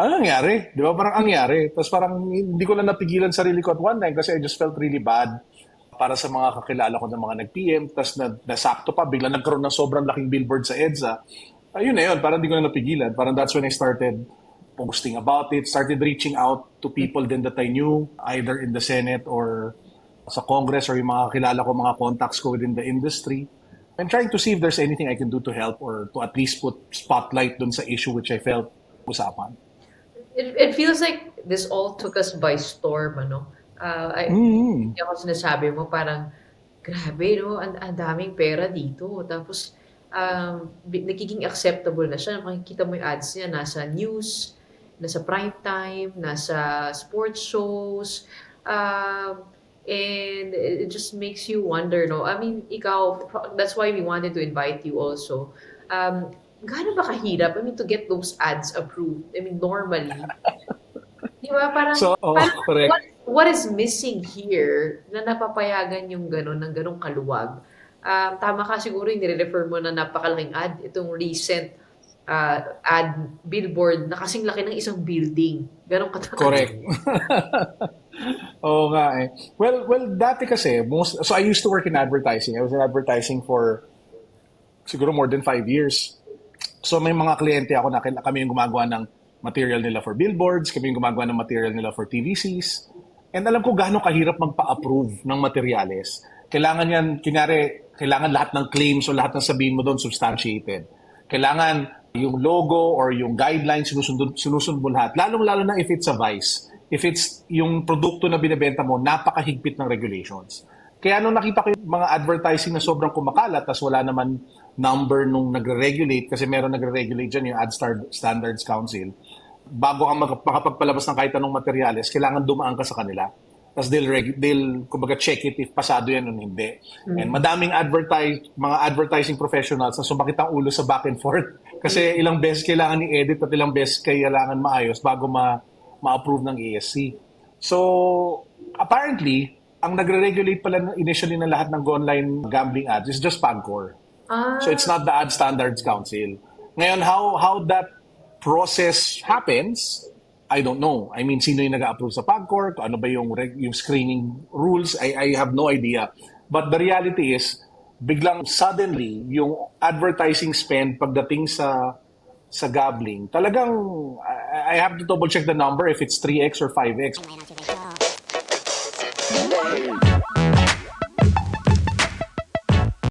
Ano nangyari? Di ba parang angyari? Tapos parang hindi ko na napigilan sarili ko at one time kasi I just felt really bad para sa mga kakilala ko ng mga nag-PM. Tapos nasakto pa, bigla nagkaroon ng sobrang laking billboard sa EDSA. Ayun na yun, parang hindi ko na napigilan. Parang that's when I started posting about it, started reaching out to people then that I knew, either in the Senate or sa Congress or yung mga kakilala ko, mga contacts ko within the industry. I'm trying to see if there's anything I can do to help or to at least put spotlight dun sa issue which I felt usapan. It feels like this all took us by storm, ano? Mm. Yung ako sinasabi mo, parang, grabe, no? Ang daming pera dito. Tapos, nagiging acceptable na siya. Makikita mo yung ads niya, nasa news, nasa prime time, nasa sports shows. And it just makes you wonder, no? I mean, ikaw, that's why we wanted to invite you also. Gaano ba kahirap? I mean, to get those ads approved. I mean, normally, di ba? So, Parang correct. what is missing here na napapayagan yung gano'n ng gano'ng kaluwag? Tama ka siguro yung nire-refer mo na napakalaking ad. Itong recent ad billboard na kasing laki ng isang building. Ganon kataas. Correct. Oo nga eh. Well, dati kasi, so I used to work in advertising. I was in advertising for siguro more than 5 years. So may mga kliyente ako na kami yung gumagawa ng material nila for billboards, kami yung gumagawa ng material nila for TVCs. And alam ko gaano kahirap magpa-approve ng materyales. Kailangan yan, kailangan lahat ng claims o lahat ng sabihin mo doon substantiated. Kailangan yung logo or yung guidelines sinusunod mo lahat. Lalong-lalo na if it's a vice. If it's yung produkto na binebenta mo, napakahigpit ng regulations. Kaya nung nakita ko yung mga advertising na sobrang kumakalat, tas wala naman number nung nagre-regulate, kasi meron nagre-regulate dyan yung Standards Council, bago ka makapagpalabas ng kahit anong materyales, kailangan dumaan ka sa kanila. Tapos they'll kumbaga check it if pasado yan o hindi. And madaming mga advertising professionals na sumakit ang ulo sa back and forth. Kasi ilang beses kailangan i-edit at ilang beses kailangan maayos bago ma-approve ng ASC. So, apparently, ang nagre-regulate pala initially ng lahat ng online gambling ads is just PAGCOR. So it's Ah, not the Ad Standards Council. Ngayon, how that process happens, I don't know. I mean, sino yung nag-approve sa PAGCOR? Ano ba yung screening rules? I have no idea. But the reality is, biglang suddenly, yung advertising spend pagdating sa gambling, talagang I have to double check the number if it's 3x or 5x.